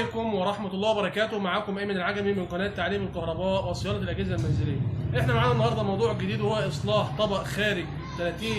عليكم ورحمة الله وبركاته. معاكم أيمن العجمي من قناة تعليم الكهرباء وصيانة الأجهزة المنزلية. احنا معانا النهارده موضوع جديد وهو إصلاح طبق خارج 30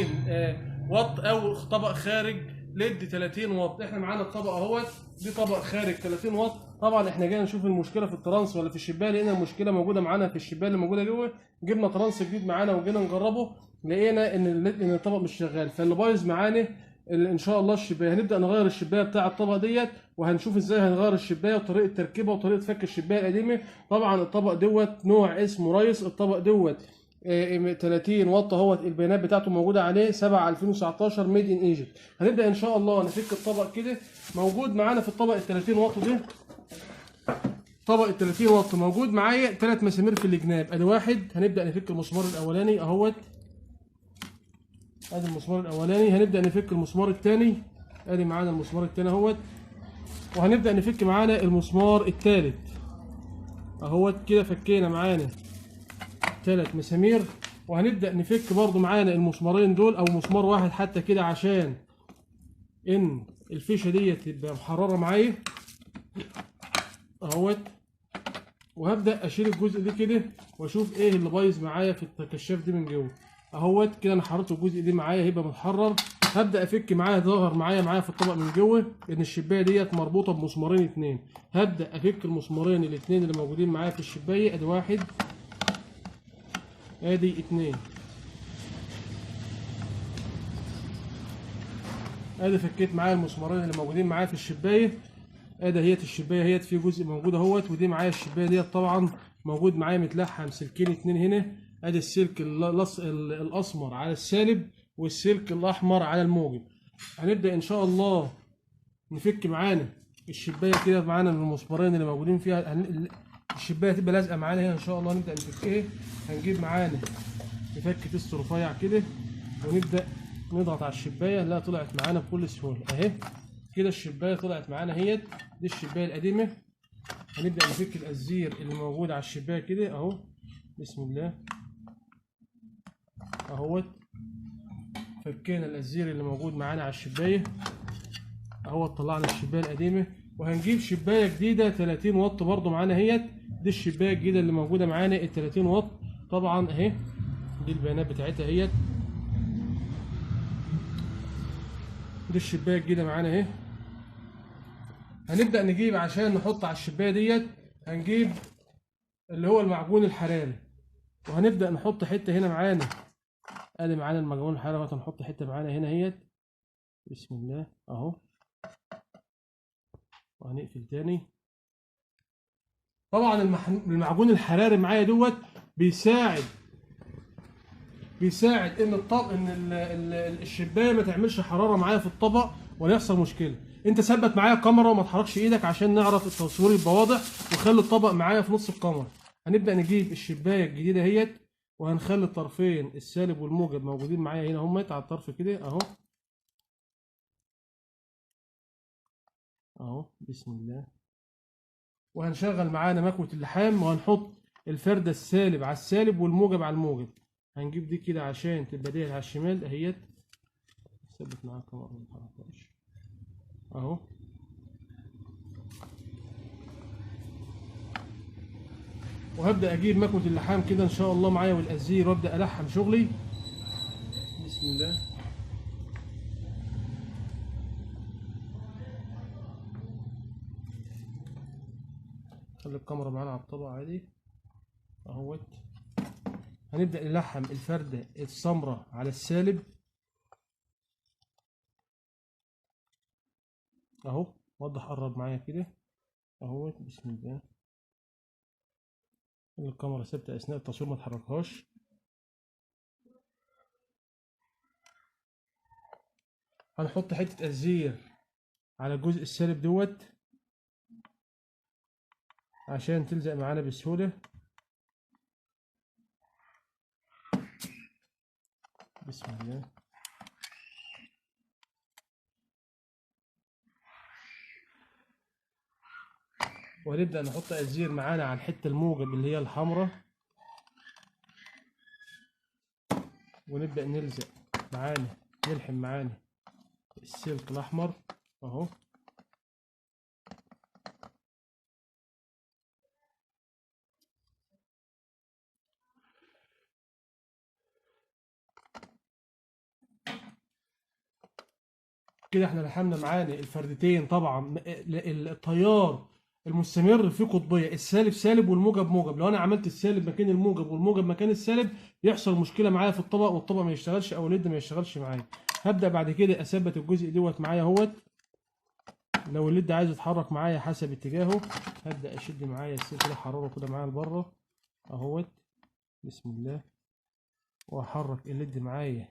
واط أو طبق خارج ليد 30 واط. احنا معانا الطبق اهوت، دي طبق خارج 30 واط. طبعا احنا جايين نشوف المشكلة في الترانس ولا في الشباية، لقينا المشكلة موجودة معانا في الشباية اللي موجودة جوه. جبنا ترانس جديد معانا وجينا نجربه، لقينا ان الطبق مش شغال. فاللي بايظ معانا ان شاء الله الشبايه. هنبدا نغير الشبايه بتاع الطبق ديت، وهنشوف ازاي هنغير الشبايه وطريقه تركيبها وطريقه فك الشبايه القديمه. طبعا الطبق دوت نوع اسمه رايس. الطبق دوت 30 واط اهوت، البيانات بتاعته موجوده عليه 7 2019 ميد ان ايجيبت. هنبدا ان شاء الله نفك الطبق كده. موجود معانا في الطبق ال 30 واط ده، طبق ال 30 واط موجود معايا 3 مسامير في الجناب. ادي واحد، هنبدا نفك المسمار الاولاني اهوت، ادي المسمار الاولاني. هنبدا نفك المسمار الثاني، ادي معانا المسمار الثاني اهوت. وهنبدا نفك معانا المسمار الثالث اهوت. كده فكينا معانا 3 مسامير. وهنبدا نفك برضو معانا المسمارين دول او مسمار واحد حتى كده، عشان ان الفيشه ديت تبقى محرره معايا اهوت. وهبدا اشيل الجزء ده كده واشوف ايه اللي بايظ معايا في الكشاف دي من جوه اهوت. كده انا حررت الجزء ده معايا، هيبقى متحرر. هبدا افك معايا، ظاهر معايا في الطبق من جوه ان الشبايه ديت مربوطه بمسمارين اتنين. هبدا افك المسمارين الاتنين اللي موجودين معايا في الشبايه. ادي واحد، ادي اتنين، ادي فكيت معايا المسمارين اللي موجودين معايا في الشبايه. ادي هيت الشبايه هيت في جزء موجود اهوت، ودي معايا الشبايه ديت طبعا موجود معايا متلحم سلكين اتنين هنا. ادي السلك الاسمر على السالب والسلك الاحمر على الموجب. هنبدا ان شاء الله نفك معانا الشبايه كده معانا من المسمارين اللي موجودين فيها. الشبايه تبقى لازقه معانا هنا ان شاء الله. نبدا نفكها. هنجيب معانا مفك تيست رفيع كده ونبدا نضغط على الشبايه. لا، طلعت معانا بكل سهوله اهي. كده الشبايه طلعت معانا اهيت، دي الشبايه القديمه. هنبدا نفك الازير اللي موجود على الشبايه كده اهو، بسم الله اهوت. فكينا الازير اللي موجود معانا على الشبايه اهوت، طلعنا الشبايه القديمه. وهنجيب شبايه جديده 30 واط برضو معانا اهيت. دي الشبايه الجديده اللي موجوده معانا ال 30 واط طبعا اهي، دي البيانات بتاعتها اهيت. دي الشبايه الجديده معانا اهي. هنبدا نجيب عشان نحط على الشبايه ديت، هنجيب اللي هو المعجون الحراري، وهنبدا نحط حته هنا معانا. ادي معانا المعجون الحراري، هنحط حته معانا هنا اهيت، بسم الله اهو. وهنقفل تاني. طبعا المعجون الحراري معايا دوت بيساعد ان الشبايه ما تعملش حراره معايا في الطبق ولا يحصل مشكله. انت ثبت معايا الكاميرا وما تحركش ايدك عشان نعرف التصوير يبقى واضح، وخلي الطبق معايا في نص الكاميرا. هنبدا نجيب الشبايه الجديده اهيت، وهنخلي الطرفين السالب والموجب موجودين معايا هنا همت على الطرف كده اهو اهو، بسم الله. وهنشغل معانا مكوه اللحام، وهنحط الفرده السالب على السالب والموجب على الموجب. هنجيب دي كده عشان تبقى ديت على الشمال اهيت. ثبت معاك اهو. وهبدا اجيب مكوه اللحام كده ان شاء الله معايا والازير، وابدا الحم شغلي، بسم الله. خلي الكاميرا معانا على الطبق عادي اهوت. هنبدا نلحم الفرده السمراء على السالب اهو. وضح قرب معايا كده اهوت، بسم الله. خلي الكاميرا ثابته اثناء التصوير، ما تحركهاش. هنحط حته ازير على الجزء السالب دوت عشان تلزق معانا بسهوله، بسم الله. وهنبدأ نحط أزير معانا على الحتة الموجب اللي هي الحمراء، ونبدأ نلزق معانا، نلحم معانا السلك الأحمر أهو. كده احنا لحمنا معانا الفردتين. طبعا التيار المستمر فيه قطبيه، السالب سالب والموجب موجب. لو انا عملت السالب مكان الموجب والموجب مكان السالب يحصل مشكله معايا في الطبق، والطبق ما يشتغلش او الليد ما يشتغلش معايا. هبدا بعد كده اثبت الجزء دوت معايا اهوت. لو الليد عايز يتحرك معايا حسب اتجاهه هبدا اشد معايا السير كده، احرره كده معايا لبره اهوت. بسم الله. واحرك الليد معايا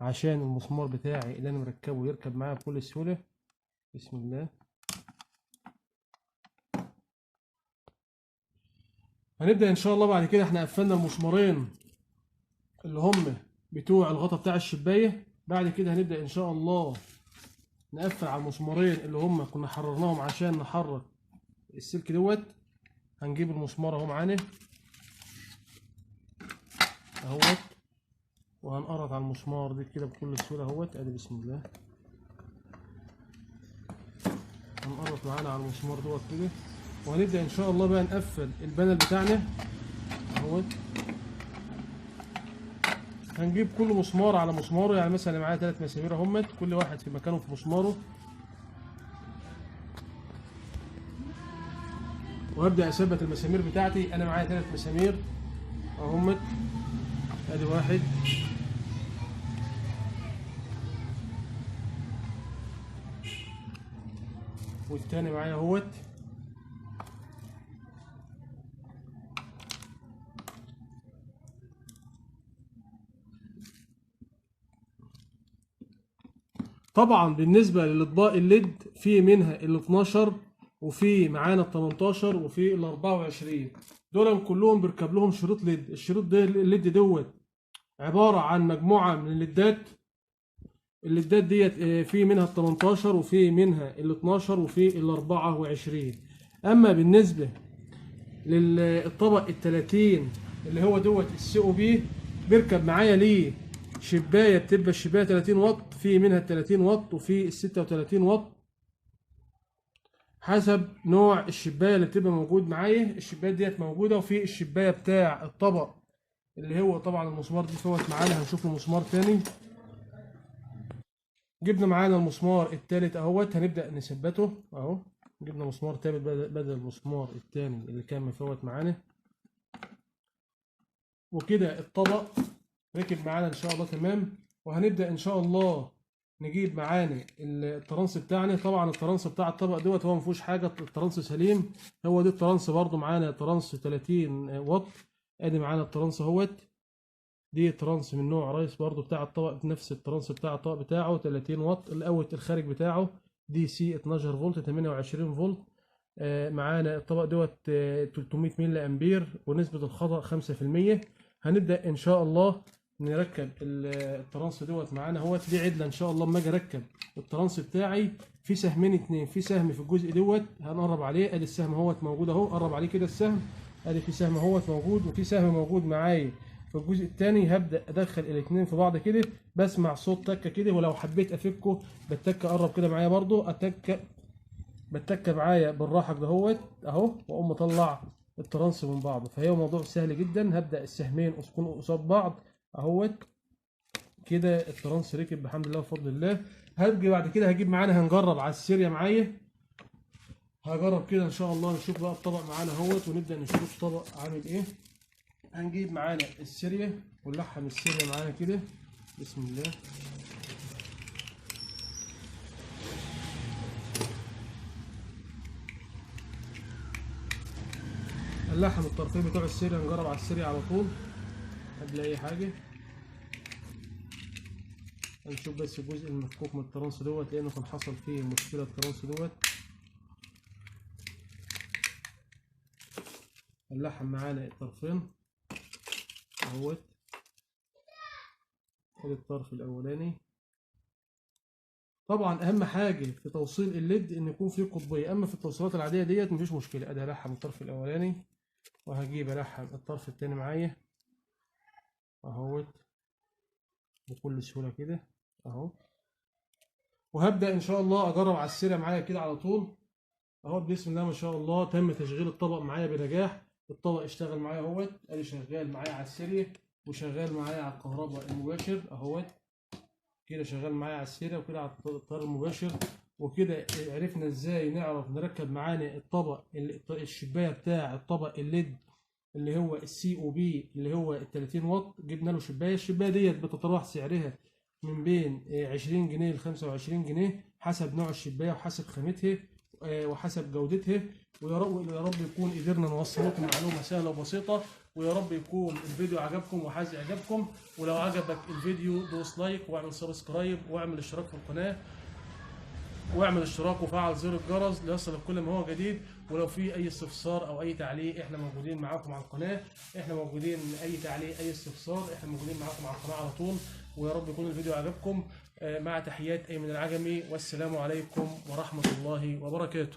عشان المسمار بتاعي اللي انا مركبه يركب معايا بكل سهوله. بسم الله. هنبدا ان شاء الله بعد كده. احنا قفلنا المسمارين اللي هم بتوع الغطا بتاع الشبايه. بعد كده هنبدا ان شاء الله نقفل على المسمارين اللي هم كنا حررناهم عشان نحرك السلك دوت. هنجيب المسمار اهو معانا اهوت، وهنقرط على المسمار دي كده بكل سهوله اهوت. ادي بسم الله. هنقرط معانا على المسمار دوت كده، وهنبدا ان شاء الله بقى نقفل البانل بتاعنا اهوت. هنجيب كل مسمار على مسماره، يعني مثلا معايا 3 مسامير اهمت، كل واحد في مكانه في مسماره، وابدا اثبت المسامير بتاعتي. انا معايا 3 مسامير اهمت. ادي واحد، والتاني معايا اهوت. طبعا بالنسبه للاطباق الليد في منها ال 12 وفي معانا ال 18 وفي ال 24. دول كلهم بيركب لهم شريط ليد. الشريط ده الليد دوت عباره عن مجموعه من الليدات. الليدات ديت في منها ال 18 وفي منها ال 12 وفي ال 24. اما بالنسبه للطبق ال 30 اللي هو دوت السي او بي، بيركب معايا ليه شبايه، بتبقى الشبايه 30 واط، في منها ال 30 واط وفي ال 36 واط حسب نوع الشبايه اللي بتبقى موجود معايا. الشبايه ديت موجوده، وفي الشبايه بتاع الطبق اللي هو طبعا المسمار دي فوت معانا. هنشوف له مسمار تاني. جبنا معانا المسمار التالت اهوت، هنبدا نثبته اهو. جبنا مسمار تالت بدل المسمار التاني اللي كان مفوت معانا، وكده الطبق ركب معانا ان شاء الله تمام. وهنبدا ان شاء الله نجيب معانا الترانس بتاعنا. طبعا الترانس بتاع الطبق دوت هو ما فيهوش حاجه، الترانس سليم. هو دي الترانس برضو معانا ترانس 30 واط. ادي معانا الترانس اهوت. دي ترانس من نوع رايس برضو بتاع الطبق، نفس الترانس بتاع الطبق بتاعه 30 واط. الاوت الخارج بتاعه دي سي 12 فولت 28 فولت. معانا الطبق دوت 300 ملي امبير، ونسبه الخطا 5%. هنبدا ان شاء الله نركب الترانس دوت معانا اهوت. دي عدله ان شاء الله. اما اجي اركب الترانس بتاعي في سهمين اتنين، في سهم في الجزء دوت هنقرب عليه. ادي السهم اهوت موجود اهو، قرب عليه كده السهم. ادي في سهم اهوت موجود، وفي سهم موجود معايا في الجزء الثاني. هبدا ادخل الاثنين في بعض كده، بسمع صوت تكه كده، ولو حبيت افكه بالتكه قرب كده معايا برضو اتكه، بتكه معايا بالراحه كده اهوت اهو، واقوم مطلع الترانس من بعضه. فهي موضوع سهل جدا. هبدا السهمين يكونوا قصاد بعض اهوت كده. الترانس ركب بحمد الله وفضل الله. هبقى بعد كده هجيب معانا، هنجرب على السيريا معايا. هجرب كده ان شاء الله. نشوف بقى الطبق معانا اهوت، ونبدا نشوف الطبق عامل ايه. هنجيب معانا السيريا ونلحم السيريا معانا كده. بسم الله. هنلحم الطرفين بتوع السيريا، نجرب على السيريا على طول قبل اي حاجه. هنشوف بس الجزء المفكوك من الترانس دوت، لانه كان حصل فيه مشكله الترانس دوت. هنلحم معانا الطرفين اهوت. ادي الطرف الاولاني. طبعا اهم حاجه في توصيل الليد ان يكون فيه قطبيه، اما في التوصيلات العاديه ديت مفيش مشكله. ادي هلحم الطرف الاولاني، وهجيب الحم الطرف التاني معايا اهوت بكل سهوله كده اهو. وهبدا ان شاء الله اجرب على السيره معايا كده على طول اهو. بسم الله ما شاء الله. تم تشغيل الطبق معايا بنجاح. الطبق اشتغل معايا اهوت. ادي شغال معايا على السيريا، وشغال معايا على الكهرباء المباشر اهوت كده شغال معايا على السيره وكده على التيار المباشر. وكده عرفنا ازاي نعرف نركب معانا الطبق الشبايه بتاع الطبق الليد اللي هو السي او بي اللي هو ال 30 واط. جبنا له شبايه، الشبايه ديت بتتراوح سعرها من بين 20 جنيه ل 25 جنيه حسب نوع الشبايه وحسب خامتها وحسب جودتها. ويا رب يا رب يكون قدرنا نوصل لكم معلومه سهله وبسيطه، ويا رب يكون الفيديو عجبكم وحاز اعجابكم. ولو عجبك الفيديو دوس لايك واعمل سبسكرايب واعمل اشتراك في القناه واعمل اشتراك وفعل زر الجرس ليصلك كل ما هو جديد. ولو في اي استفسار او اي تعليق احنا موجودين معاكم على القناه، احنا موجودين اي تعليق اي استفسار احنا موجودين معاكم على القناه على طول. ويا رب يكون الفيديو عجبكم. مع تحيات ايمن العجمي، والسلام عليكم ورحمه الله وبركاته.